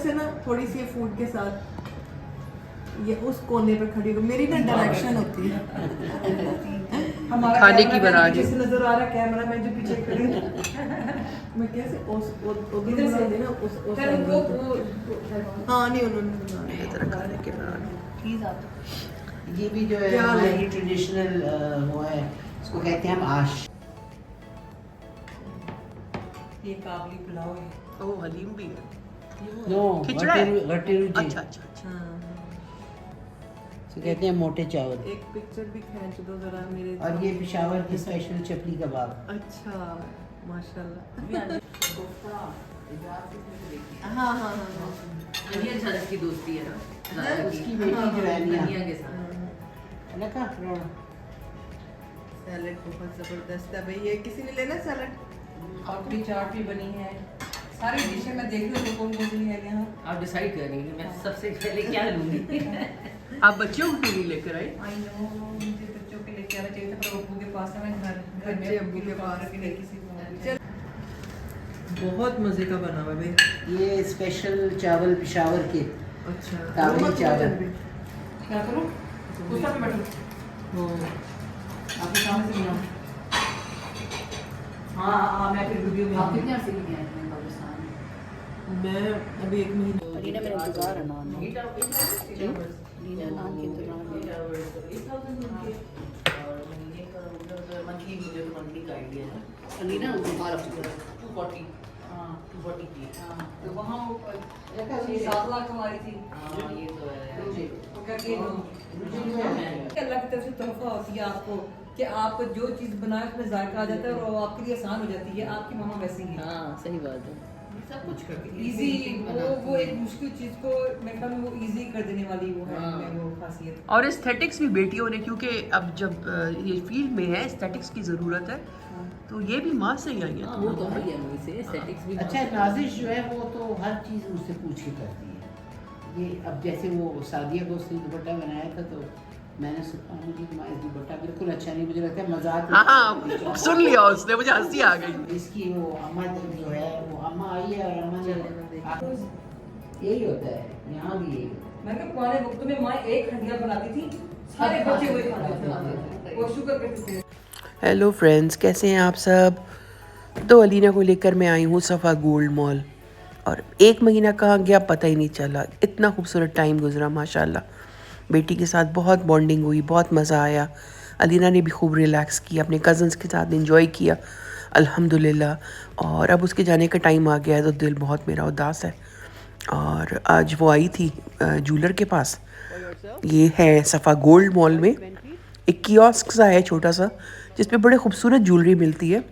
से ना थोड़ी सी फूड के साथ ये उस कोने पे खड़ी हो, मेरी ना डायरेक्शन होती है खाने की बना रही जैसे नजर आ रहा कैमरा मैन जो पीछे खड़े मैं कैसे उधर से ना उस हाँ नहीं उन्होंने इधर खाने के बना प्लीज आप ये भी जो है हमारी ट्रेडिशनल वो है, इसको कहते हैं हम आश। ये काबली पुलाव है। ओ हलीम भी है। नो खिचड़ा है? गटेरू जी, अच्छा अच्छा अच्छा। इसको कहते हैं मोटे चावल। एक पिक्चर भी खींच दो जरा मेरे। और ये पेशावर की स्पेशल चपली कबाब। अच्छा माशाल्लाह। हाँ हाँ हाँ दुनिया झांझ की दोस्ती है ना, उसकी बेटी जो है दुनिया के साथ। सैलेड बहुत जबरदस्त है भाई। ये किसी ने लेना सैलेड? और भी चाट भी बनी है, सारी डिशें मैं देख रही हूँ कौन कौन सी है यहाँ। आप डिसाइड करेंगे कि मैं सबसे पहले क्या लूँगी। आप बच्चों को क्यों नहीं लेकर आए? आई नो, मुझे बच्चों के लेके आना चाहिए था, पर अब्बू के पास है, मैं घर में बच्चे अब्बू के पास के लिए किसी को चल बहुत मजे का बना हुआ भाई। ये स्पेशल चावल पेशावर के। अच्छा काबली चावल। क्या करूँ? कुर्ता पे बैठो। आपके सामने से मिला। हाँ हाँ, मैं फिर वीडियो में। आप कितने अर्से के गए हैं पाकिस्तान? मैं अभी 1 महीने। लीना मेरा इंतजार है नान। लीना नान के इंतजार में। मंथली मुझे तो मंथली का आइडिया है। लीना हमारा 240। हाँ 240 की। हाँ तो वहाँ वो 7 लाख हमारी थी। हाँ ये तो है। अल्लाह की तरफ से तोहफा होती है आपको कि आप जो चीज़ बनाए उसमें जायका आ जाता है और वो आपके लिए आसान हो जाती है। आपकी मामा वैसी ही है। हाँ सही बात है। सब कुछ करती है इजी। वो एक मुश्किल चीज़ को मैं ख्याल में वो इजी कर देने वाली वो है वो खासियत। और एस्थेटिक्स भी बेटियों ने, क्योंकि अब जब ये फील्ड में है एस्थेटिक्स की ज़रूरत है, तो ये भी माँ से ही आई है। वो तो है मूवी से एस्थेटिक्स भी। अच्छा नाजिश जो है वो तो हर चीज़ मुझसे पूछ के करती है। ये अब जैसे वो सादिया को उसने दुपट्टा बनाया था तो मैंने सोचा मुझे तुम्हारा दुपट्टा बिल्कुल अच्छा नहीं, मुझे लगता है मजाक। हाँ सुन लिया उसने, मुझे हंसी आ गई। इसकी वो अम्मा जो है वो अम्मा आई है और अम्मा ने यही होता है यहाँ भी यही। मैं क्या पुराने वक्त में माँ एक हंडिया बनाती थी, सारे बचे हुए खाते थे, वो शुक्र करते थे। हेलो फ्रेंड्स, कैसे हैं आप सब? तो अलीना को लेकर मैं आई हूँ सफ़ा गोल्ड मॉल, और 1 महीना कहाँ गया पता ही नहीं चला। इतना खूबसूरत टाइम गुजरा माशाल्लाह। बेटी के साथ बहुत बॉन्डिंग हुई, बहुत मज़ा आया। अलीना ने भी खूब रिलैक्स किया, अपने कज़न्स के साथ एंजॉय किया अल्हम्दुलिल्लाह। और अब उसके जाने का टाइम आ गया है तो दिल बहुत मेरा उदास है। और आज वो आई थी जूलर के पास। ये है सफ़ा गोल्ड मॉल में एक कियोस्क सा है छोटा सा, जिसपे बड़े खूबसूरत ज्वेलरी मिलती है।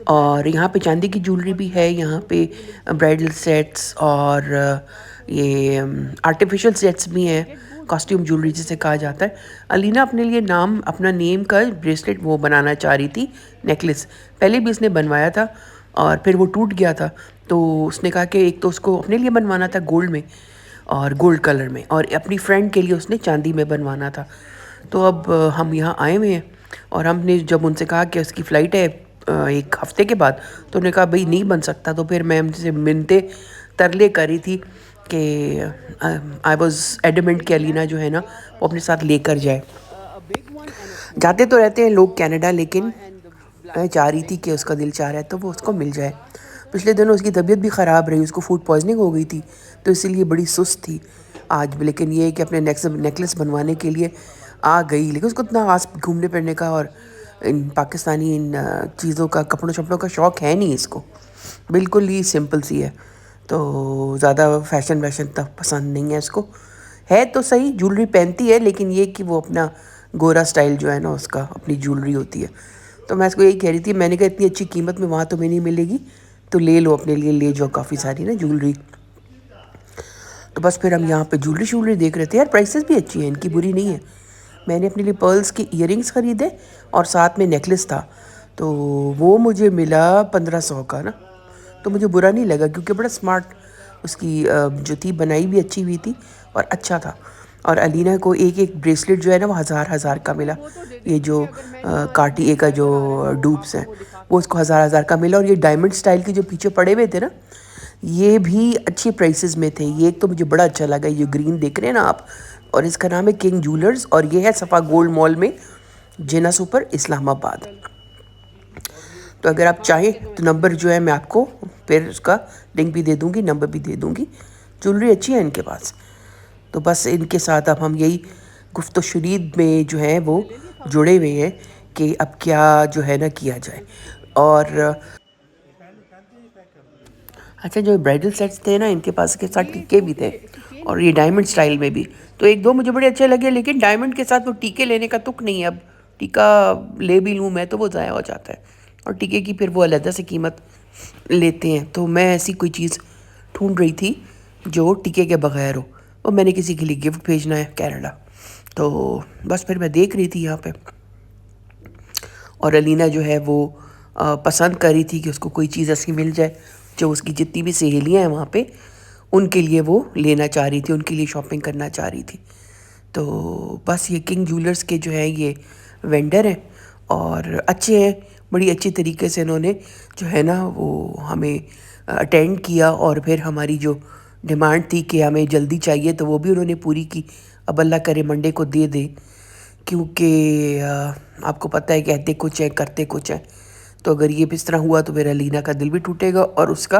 और यहाँ पे चांदी की ज्वेलरी भी है, यहाँ पे ब्राइडल सेट्स और ये आर्टिफिशियल सेट्स भी हैं, कॉस्ट्यूम ज्वेलरी जिसे कहा जाता है। अलीना अपने लिए अपना नेम का ब्रेसलेट वो बनाना चाह रही थी, नेकलेस। पहले भी इसने बनवाया था और फिर वो टूट गया था, तो उसने कहा कि एक तो उसको अपने लिए बनवाना था गोल्ड में और गोल्ड कलर में, और अपनी फ्रेंड के लिए उसने चांदी में बनवाना था। तो अब हम यहाँ आए हुए हैं और हमने जब उनसे कहा कि उसकी फ़्लाइट है 1 हफ़्ते के बाद, तो उन्होंने कहा भाई नहीं बन सकता। तो फिर मैं उनसे मिन्नते तरले करी थी कि आई वॉज एडमेंट कि अलीना जो है ना वो अपने साथ लेकर जाए। जाते तो रहते हैं लोग कनाडा, लेकिन मैं चाह रही थी कि उसका दिल चाह रहा है तो वो उसको मिल जाए। पिछले दिनों उसकी तबीयत भी ख़राब रही, उसको फूड पॉइजनिंग हो गई थी, तो इसीलिए बड़ी सुस्त थी आज भी। लेकिन ये है कि अपने नेकलेस बनवाने के लिए आ गई, लेकिन उसको इतना आस घूमने फिरने का और इन पाकिस्तानी इन चीज़ों का, कपड़ों शपड़ों का शौक़ है नहीं इसको, बिल्कुल ही सिंपल सी है। तो ज़्यादा फैशन वैशन तक पसंद नहीं है इसको। है तो सही, ज्वेलरी पहनती है, लेकिन ये कि वो अपना गोरा स्टाइल जो है ना उसका अपनी ज्वेलरी होती है। तो मैं इसको यही कह रही थी, मैंने कहा इतनी अच्छी कीमत में वहाँ तुम्हें नहीं मिलेगी, तो ले लो अपने लिए, ले जाओ काफ़ी सारी ना ज्वेलरी। तो बस फिर हम यहाँ पे ज्वेलरी देख रहे थे। यार प्राइसेस भी अच्छी हैं इनकी, बुरी नहीं है। मैंने अपने लिए पर्ल्स के ईयरिंग्स ख़रीदे और साथ में नेकलेस था, तो वो मुझे मिला 1500 का ना, तो मुझे बुरा नहीं लगा क्योंकि बड़ा स्मार्ट उसकी जो थी बनाई भी अच्छी हुई थी और अच्छा था। और अलीना को एक ब्रेसलेट जो है ना वो हज़ार का मिला। ये जो कार्टिए का जो डूब्स हैं वो उसको हज़ार का मिला। और ये डायमंड स्टाइल के जो पीछे पड़े हुए थे ना, ये भी अच्छी प्राइसेस में थे। ये एक तो मुझे बड़ा अच्छा लगा, ये ग्रीन देख रहे हैं ना आप, और इसका नाम है किंग ज्वेलर्स और ये है सफ़ा गोल्ड मॉल में, जिना सुपर, इस्लामाबाद। तो अगर आप चाहें तो नंबर जो है मैं आपको फिर उसका लिंक भी दे दूँगी, नंबर भी दे दूँगी। ज्वेलरी अच्छी है इनके पास। तो बस इनके साथ अब हम यही गुफ्तो शरीद में जो है वो जुड़े हुए हैं कि अब क्या जो है ना किया जाए। और अच्छा, जो ब्राइडल सेट्स थे ना इनके पास के साथ टीके भी थे और ये डायमंड स्टाइल में भी, तो एक दो मुझे बड़े अच्छे लगे, लेकिन डायमंड के साथ वो टीके लेने का तुक नहीं है। अब टीका ले भी लूँ मैं तो वो ज़ाया हो जाता है, और टीके की फिर वो अलग से कीमत लेते हैं। तो मैं ऐसी कोई चीज़ ढूंढ रही थी जो टीके के बगैर हो, और मैंने किसी के लिए गिफ्ट भेजना है कनाडा, तो बस फिर मैं देख रही थी यहाँ पे, और अलीना जो है वो पसंद कर रही थी कि उसको कोई चीज़ ऐसी मिल जाए जो उसकी जितनी भी सहेलियाँ हैं वहाँ पे उनके लिए वो लेना चाह रही थी, उनके लिए शॉपिंग करना चाह रही थी। तो बस ये किंग ज्वेलर्स के जो है ये वेंडर हैं और अच्छे हैं, बड़ी अच्छी तरीके से इन्होंने जो है ना वो हमें अटेंड किया, और फिर हमारी जो डिमांड थी कि हमें जल्दी चाहिए तो वो भी उन्होंने पूरी की। अब अल्लाह करे मंडे को दे दे, क्योंकि आपको पता है कहते कुछ है करते कुछ है। तो अगर ये इस तरह हुआ तो फिर अलीना का दिल भी टूटेगा, और उसका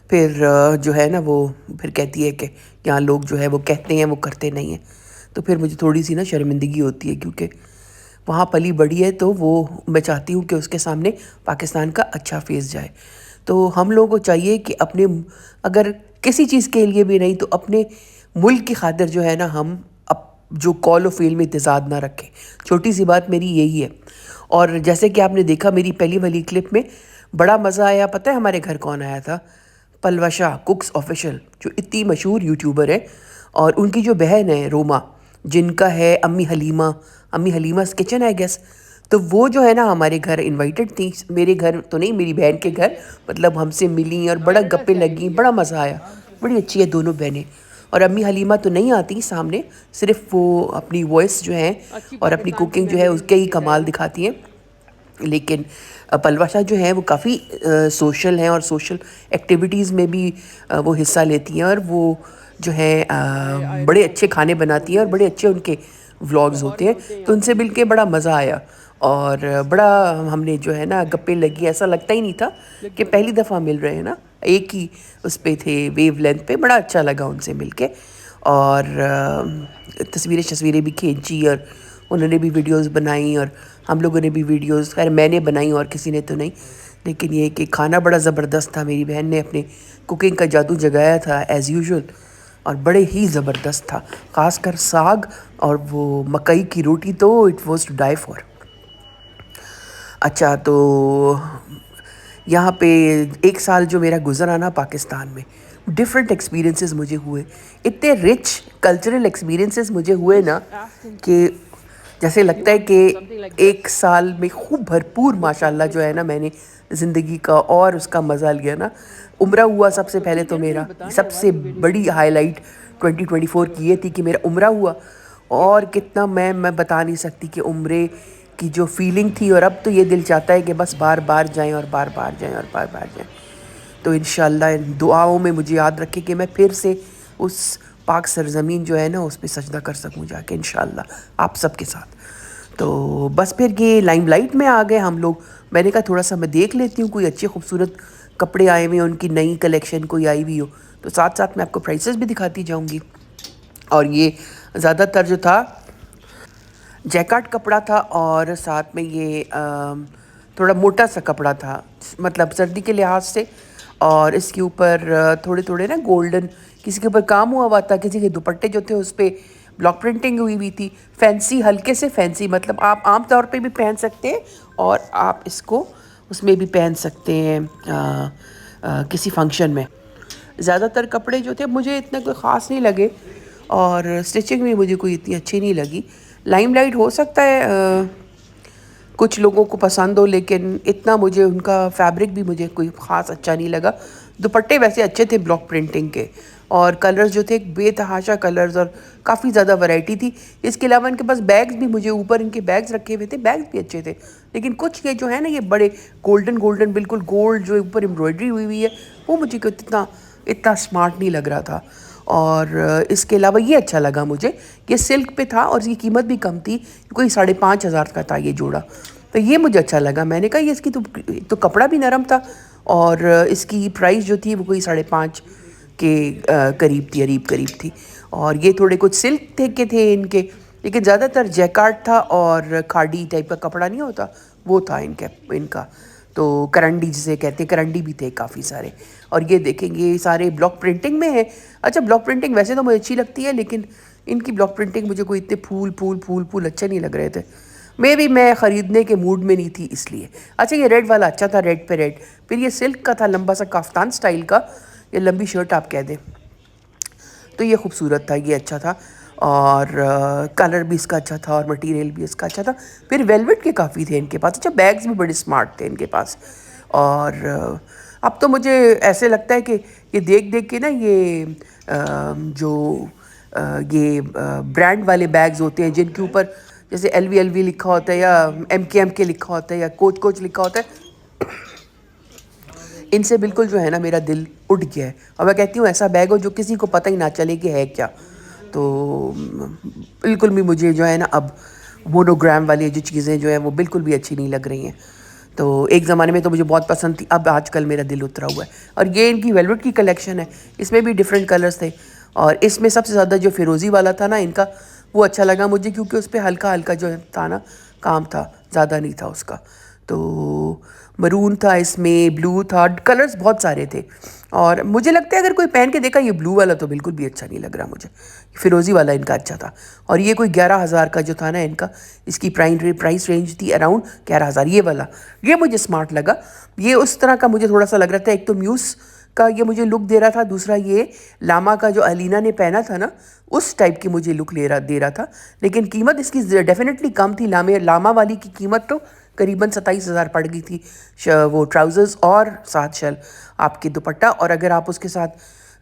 फिर जो है ना वो फिर कहती है कि यहाँ लोग जो है वो कहते हैं वो करते नहीं हैं। तो फिर मुझे थोड़ी सी ना शर्मिंदगी होती है, क्योंकि वहाँ पली बड़ी है, तो वो मैं चाहती हूँ कि उसके सामने पाकिस्तान का अच्छा फेस जाए। तो हम लोगों को चाहिए कि अपने, अगर किसी चीज़ के लिए भी नहीं तो अपने मुल्क की खातिर जो है ना हम अब जो कॉल ऑफ फेल में इंतज़ार ना रखें। छोटी सी बात मेरी यही है। और जैसे कि आपने देखा मेरी पहली वाली क्लिप में बड़ा मज़ा आया, पता है हमारे घर कौन आया था? पलवशा कुक्स ऑफिशियल, जो इतनी मशहूर यूट्यूबर है, और उनकी जो बहन है रोमा, जिनका है अम्मी हलीमा's किचन है गेस। तो वो जो है ना हमारे घर इनवाइटेड थी, मेरे घर तो नहीं, मेरी बहन के घर, मतलब हमसे मिली और बड़ा गप्पे लगी, बड़ा मज़ा आया। बड़ी अच्छी है दोनों बहनें। और अम्मी हलीमा तो नहीं आती सामने, सिर्फ वो अपनी वॉइस जो है और अपनी कुकिंग जो है उसके ही कमाल दिखाती हैं। लेकिन पलवाशा जो है वो काफ़ी सोशल हैं और सोशल एक्टिविटीज़ में भी वो हिस्सा लेती हैं, और वो जो है बड़े अच्छे खाने बनाती हैं और बड़े अच्छे उनके व्लॉग्स होते हैं। तो उनसे मिल के बड़ा मज़ा आया, और बड़ा हमने जो है ना गप्पे लगी, ऐसा लगता ही नहीं था कि पहली दफ़ा मिल रहे हैं ना, एक ही उस पे थे वेव लेंथ पे। बड़ा अच्छा लगा उनसे मिल के, और तस्वीरें भी खींची, और उन्होंने भी वीडियोस बनाई, और हम लोगों ने भी वीडियोस, खैर मैंने बनाई और किसी ने तो नहीं, लेकिन ये कि खाना बड़ा ज़बरदस्त था। मेरी बहन ने अपने कुकिंग का जादू जगाया था एज़ यूजुअल, और बड़े ही ज़बरदस्त था। ख़ासकर साग और वो मकई की रोटी, तो it was to die for. अच्छा, तो यहाँ पे एक साल जो मेरा गुजरा ना पाकिस्तान में, डिफरेंट एक्सपीरियंसेस मुझे हुए, इतने रिच कल्चरल एक्सपीरियंसेस मुझे हुए ना कि जैसे लगता है कि एक साल में खूब भरपूर माशाल्लाह जो है ना मैंने ज़िंदगी का और उसका मज़ा लिया ना। उम्रा हुआ सबसे पहले, तो मेरा सबसे बड़ी हाईलाइट 2024 की ये थी कि मेरा उम्रा हुआ, और कितना मैं बता नहीं सकती कि उम्रे की जो फीलिंग थी। और अब तो ये दिल चाहता है कि बस बार बार जाएं और बार बार जाएं और बार बार जाएं। तो इंशाल्लाह इन दुआओं में मुझे याद रखें कि मैं फिर से उस पाक सरज़मीन जो है ना उस पर सजदा कर सकूं जाके इंशाल्लाह आप सबके साथ। तो बस फिर ये लाइमलाइट में आ गए हम लोग। मैंने कहा थोड़ा सा मैं देख लेती हूँ, कोई अच्छे खूबसूरत कपड़े आए हुए, उनकी नई कलेक्शन कोई आई हुई हो, तो साथ साथ मैं आपको प्राइसेस भी दिखाती जाऊँगी। और ये ज़्यादातर जो था जैकार्ड कपड़ा था, और साथ में ये थोड़ा मोटा सा कपड़ा था, मतलब सर्दी के लिहाज से। और इसके ऊपर थोड़े थोड़े ना गोल्डन, किसी के ऊपर काम हुआ था, किसी के दुपट्टे जो थे उस पर ब्लॉक प्रिंटिंग हुई हुई थी। फैंसी, हल्के से फैंसी, मतलब आप आम तौर पे भी पहन सकते हैं और आप इसको उसमें भी पहन सकते हैं किसी फंक्शन में। ज़्यादातर कपड़े जो थे मुझे इतने कोई ख़ास नहीं लगे, और स्टिचिंग भी मुझे कोई इतनी अच्छी नहीं लगी। लाइमलाइट हो सकता है कुछ लोगों को पसंद हो, लेकिन इतना मुझे उनका फैब्रिक भी मुझे कोई ख़ास अच्छा नहीं लगा। दुपट्टे वैसे अच्छे थे ब्लॉक प्रिंटिंग के, और कलर्स जो थे बेतहाशा कलर्स, और काफ़ी ज़्यादा वैरायटी थी। इसके अलावा इनके पास बैग्स भी, मुझे ऊपर इनके बैग्स रखे हुए थे, बैग्स भी अच्छे थे। लेकिन कुछ ये जो है ना ये बड़े गोल्डन बिल्कुल गोल्ड जो ऊपर एम्ब्रॉयडरी हुई हुई है, वो मुझे इतना इतना स्मार्ट नहीं लग रहा था। और इसके अलावा ये अच्छा लगा मुझे, ये सिल्क पे था और इसकी कीमत भी कम थी, कोई 5,500 का था ये जोड़ा। तो ये मुझे अच्छा लगा। मैंने कहा ये इसकी तो कपड़ा भी नरम था और इसकी प्राइस जो थी वो कोई 5.5 के करीब थी। और ये थोड़े कुछ सिल्क के थे इनके, लेकिन ज़्यादातर जैकार्ड था और खाड़ी टाइप का कपड़ा नहीं होता वो था इनका। तो करंडी जिसे कहते हैं, करंडी भी थे काफ़ी सारे। और ये देखेंगे ये सारे ब्लॉक प्रिंटिंग में है। अच्छा, ब्लॉक प्रिंटिंग वैसे तो मुझे अच्छी लगती है, लेकिन इनकी ब्लॉक प्रिंटिंग मुझे कोई इतने फूल अच्छे नहीं लग रहे थे। मैं ख़रीदने के मूड में नहीं थी इसलिए। अच्छा, ये रेड वाला अच्छा था, रेड पे रेड। फिर ये सिल्क का था, लंबा सा काफ्तान स्टाइल का, ये लंबी शर्ट आप कह दें, तो ये खूबसूरत था, ये अच्छा था। और कलर भी इसका अच्छा था और मटेरियल भी इसका अच्छा था। फिर वेलवेट के काफ़ी थे इनके पास। अच्छा, बैग्स भी बड़े स्मार्ट थे इनके पास। और अब तो मुझे ऐसे लगता है कि ये देख के ना ये ब्रांड वाले बैग्स होते हैं जिनके ऊपर जैसे LV लिखा होता है या MK लिखा होता है या कोच लिखा होता है, इनसे बिल्कुल जो है ना मेरा दिल उठ गया है। और मैं कहती हूँ ऐसा बैग हो जो किसी को पता ही ना चले कि है क्या। तो बिल्कुल भी मुझे जो है ना अब मोनोग्राम वाली जो चीज़ें जो हैं वो बिल्कुल भी अच्छी नहीं लग रही हैं। तो एक ज़माने में तो मुझे बहुत पसंद थी, अब आजकल मेरा दिल उतरा हुआ है। और ये इनकी वेलवेट की कलेक्शन है, इसमें भी डिफरेंट कलर्स थे। और इसमें सबसे ज़्यादा जो फिरोज़ी वाला था ना इनका, वो अच्छा लगा मुझे, क्योंकि उस पर हल्का जो था ना काम था, ज़्यादा नहीं था उसका। तो मरून था, इसमें ब्लू था, कलर्स बहुत सारे थे। और मुझे लगता है अगर कोई पहन के देखा, ये ब्लू वाला तो बिल्कुल भी अच्छा नहीं लग रहा मुझे, फिरोज़ी वाला इनका अच्छा था। और ये कोई 11,000 का जो था ना इनका, इसकी प्राइस रेंज थी अराउंड 11,000। ये वाला ये मुझे स्मार्ट लगा। ये उस तरह का मुझे थोड़ा सा लग रहा था, एक तो म्यूस का ये मुझे लुक दे रहा था, दूसरा ये लामा का जो अलीना ने पहना था ना उस टाइप की मुझे लुक दे रहा था। लेकिन कीमत इसकी डेफिनेटली कम थी। लामा वाली की कीमत तो करीबन 27,000 पड़ गई थी, वो ट्राउज़र्स और साथ शल आपके दुपट्टा। और अगर आप उसके साथ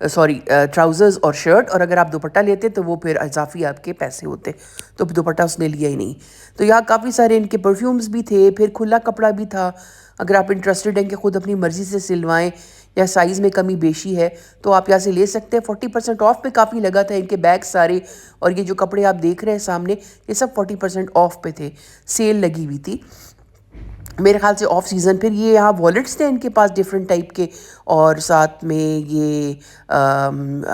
ट्राउज़र्स और शर्ट, और अगर आप दुपट्टा लेते तो वो फिर इजाफी आपके पैसे होते, तो दुपट्टा उसने लिया ही नहीं। तो यहाँ काफ़ी सारे इनके परफ्यूम्स भी थे, फिर खुला कपड़ा भी था। अगर आप इंटरेस्टेड हैं कि ख़ुद अपनी मर्ज़ी से सिलवाएं या साइज़ में कमी बेशी है तो आप यहाँ से ले सकते हैं। 40% ऑफ पे काफ़ी लगा था इनके बैग सारे। और ये जो कपड़े आप देख रहे हैं सामने, ये सब 40% ऑफ पे थे, सेल लगी हुई थी मेरे ख्याल से ऑफ सीज़न। फिर ये यहाँ वॉलेट्स थे इनके पास डिफरेंट टाइप के, और साथ में ये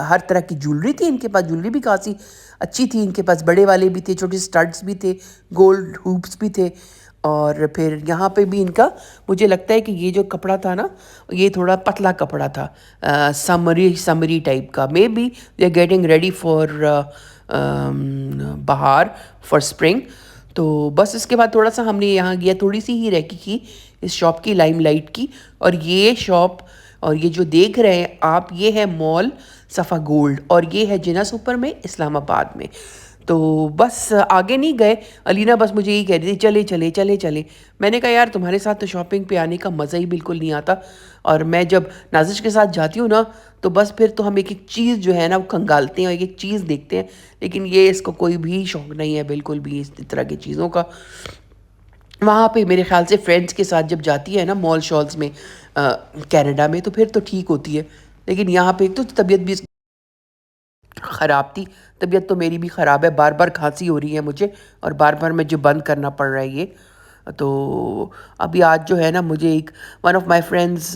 हर तरह की ज्वेलरी थी इनके पास। ज्वेलरी भी काफ़ी अच्छी थी इनके पास, बड़े वाले भी थे, छोटे स्टड्स भी थे, गोल्ड हुप्स भी थे। और फिर यहाँ पे भी इनका मुझे लगता है कि ये जो कपड़ा था ना, ये थोड़ा पतला कपड़ा था, समरी टाइप का। May be they are getting ready for बाहर, फॉर स्प्रिंग। तो बस इसके बाद थोड़ा सा हमने यहाँ गया, थोड़ी सी ही रैकी की इस शॉप की, लाइमलाइट की। और ये शॉप और ये जो देख रहे हैं आप, ये है मॉल सफ़ा गोल्ड, और ये है जिना सुपर में, इस्लामाबाद में। तो बस आगे नहीं गए। अलीना बस मुझे यही कह रही थी चले। मैंने कहा यार तुम्हारे साथ तो शॉपिंग पे आने का मज़ा ही बिल्कुल नहीं आता। और मैं जब नाजिश के साथ जाती हूँ ना, तो बस फिर तो हम एक एक चीज़ जो है ना वो खंगालते हैं और एक एक चीज़ देखते हैं। लेकिन ये इसको कोई भी शौक़ नहीं है बिल्कुल भी इस तरह की चीज़ों का। वहाँ पे मेरे ख्याल से फ्रेंड्स के साथ जब जाती है ना मॉल शॉल्स में कनाडा में, तो फिर तो ठीक होती है। लेकिन यहाँ पे एक तो तबीयत भी ख़राब थी, तबीयत तो मेरी भी ख़राब है, बार बार खांसी हो रही है मुझे और बार बार मुझे बंद करना पड़ रहा है ये। तो अभी आज जो है ना, मुझे एक वन ऑफ माय फ्रेंड्स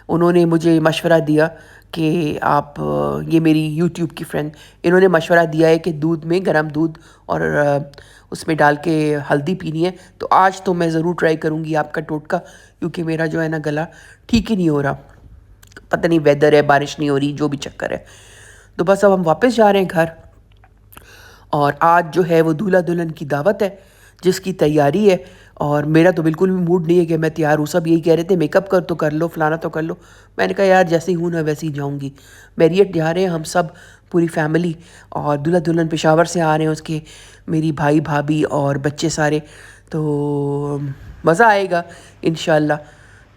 उन्होंने मुझे मशवरा दिया कि आप ये मेरी यूट्यूब की फ्रेंड, इन्होंने मशवरा दिया है कि दूध में गर्म दूध और उसमें डाल के हल्दी पीनी है। तो आज तो मैं ज़रूर ट्राई करूँगी आपका टोटका, क्योंकि मेरा जो है ना गला ठीक ही नहीं हो रहा, पता नहीं वेदर है, बारिश नहीं हो रही, जो भी चक्कर है। तो बस अब हम वापस जा रहे हैं घर। और आज जो है वो दूल्हा दुल्हन की दावत है जिसकी तैयारी है। और मेरा तो बिल्कुल भी मूड नहीं है कि मैं तैयार हूँ। सब यही कह रहे थे मेकअप कर लो, फलाना तो कर लो। मैंने कहा यार जैसे ही हूँ ना वैसे ही जाऊँगी। मैरियट जा रहे हैं हम सब, पूरी फैमिली, और दूल्हा दुल्हन पेशावर से आ रहे हैं, उसके मेरी भाई भाभी और बच्चे सारे। तो मज़ा आएगा इंशाल्लाह।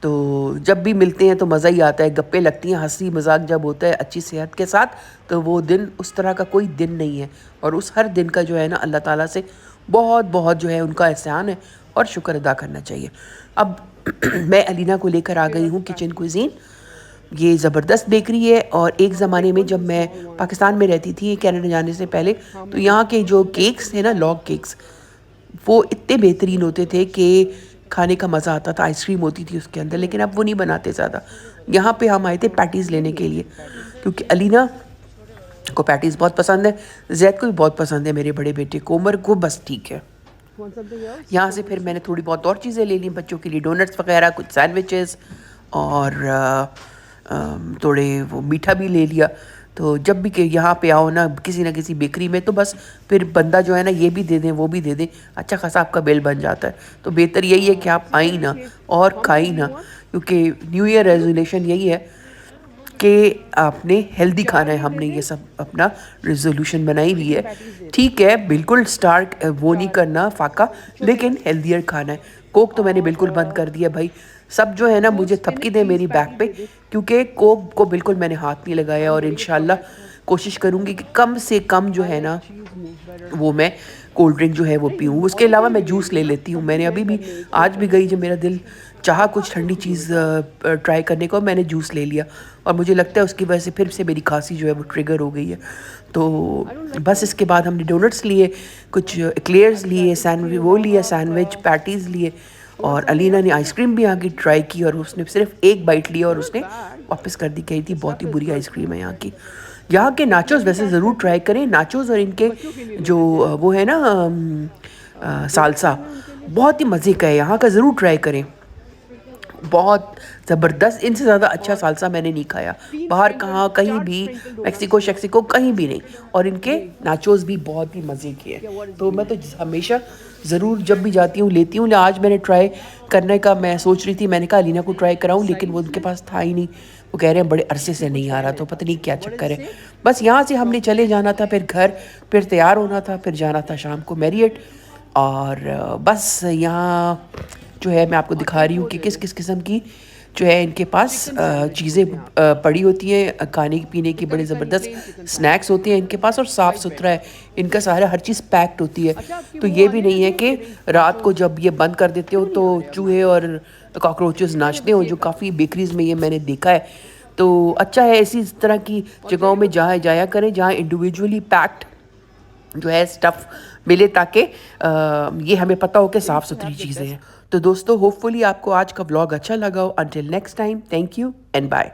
तो जब भी मिलते हैं तो मज़ा ही आता है, गप्पे लगती हैं, हंसी मजाक जब होता है अच्छी सेहत के साथ, तो वो दिन उस तरह का कोई दिन नहीं है। और उस हर दिन का जो है ना अल्लाह ताला से बहुत बहुत जो है उनका एहसान है और शुक्र अदा करना चाहिए। अब मैं अलीना को लेकर आ गई हूँ किचन कुज़ीन। ये ज़बरदस्त बेकरी है। और एक ज़माने में जब मैं पाकिस्तान में रहती थी कनाडा जाने से पहले, तो यहाँ के जो केक्स हैं ना, लॉग केक्स, वो इतने बेहतरीन होते थे कि खाने का मज़ा आता था। आइसक्रीम होती थी उसके अंदर, लेकिन अब वो नहीं बनाते ज़्यादा। यहाँ पे हम आए थे पैटीज़ लेने के लिए, क्योंकि अलीना को पैटीज़ बहुत पसंद है, जैद को भी बहुत पसंद है, मेरे बड़े बेटे को, उमर को बस ठीक है। यहाँ से फिर मैंने थोड़ी बहुत और चीज़ें ले ली बच्चों के लिए, डोनट्स वगैरह, कुछ सैंडविचेस और थोड़े वो मीठा भी ले लिया। तो जब भी कि यहाँ पे आओ ना किसी ना किसी बेकरी में, तो बस फिर बंदा जो है ना ये भी दे दें वो भी दे दें, अच्छा खासा आपका बिल बन जाता है। तो बेहतर यही है कि आप आई ना और खाई ना, क्योंकि न्यू ईयर रेजोल्यूशन यही है कि आपने हेल्दी खाना है। हमने ये सब अपना रेजोल्यूशन बनाई हुई है। ठीक है, बिल्कुल स्टार्ट वो नहीं करना फाका, लेकिन हेल्दियर खाना है। कोक तो मैंने बिल्कुल बंद कर दिया भाई। सब जो है ना मुझे थपकी दे मेरी बैक पे, क्योंकि कोक को बिल्कुल मैंने हाथ नहीं लगाया। और इंशाल्लाह कोशिश करूँगी कि कम से कम जो है ना वो मैं कोल्ड ड्रिंक जो है वो पीऊँ। उसके अलावा मैं जूस ले लेती हूँ। मैंने अभी भी आज भी गई जब मेरा दिल चाहा कुछ ठंडी चीज़ ट्राई करने को, मैंने जूस ले लिया। और मुझे लगता है उसकी वजह से फिर से मेरी खांसी जो है वो ट्रिगर हो गई है। तो बस इसके बाद हमने डोनट्स लिए, कुछ एक्लेयर्स लिए, सैंडविच वो लिया, सैंडविच पैटीज़ लिए। और अलीना ने आइसक्रीम भी यहाँ की ट्राई की और उसने सिर्फ एक बाइट लिया और उसने वापस कर दी, कही थी बहुत ही बुरी आइसक्रीम है यहाँ की। यहाँ के नाचोस वैसे ज़रूर ट्राई करें, नाचोस और इनके जो वो है ना सालसा, बहुत ही मज़े का है, यहाँ का ज़रूर ट्राई करें, बहुत ज़बरदस्त। इनसे ज़्यादा अच्छा सालसा मैंने नहीं खाया बाहर, कहाँ कहीं भी, मैक्सिको शैक्सिको कहीं भी नहीं। और इनके नाचोस भी बहुत ही मज़े के हैं। तो मैं तो हमेशा ज़रूर जब भी जाती हूँ लेती हूँ। आज मैंने ट्राई करने का मैं सोच रही थी, मैंने कहा अलीना को ट्राई कराऊँ, लेकिन वो उनके पास था ही नहीं। वो कह रहे हैं बड़े अरसे से नहीं आ रहा, तो पता नहीं क्या चक्कर है। बस यहाँ से हमने चले जाना था फिर घर, फिर तैयार होना था, फिर जाना था शाम को मैरियट। और बस यहाँ जो है मैं आपको दिखा रही हूँ कि किस किस किस्म की जो है इनके पास चीज़ें पड़ी होती हैं खाने पीने की। बड़े ज़बरदस्त स्नैक्स होते हैं इनके पास और साफ़ सुथरा है इनका सारा, हर चीज़ पैक्ड होती है। तो ये भी नहीं है कि रात को जब ये बंद कर देते हो तो चूहे और कॉकरोचेस नाचते हो, जो काफ़ी बेकरीज़ में ये मैंने देखा है। तो अच्छा है इसी तरह की जगहों में जहाँ जाया करें जहाँ इंडिविजुअली पैक्ड जो है स्टफ़ मिले, ताकि ये हमें पता हो कि साफ़ सुथरी चीज़ें हैं। तो दोस्तों होपफुली आपको आज का व्लॉग अच्छा लगा हो। Until next time, thank you and bye.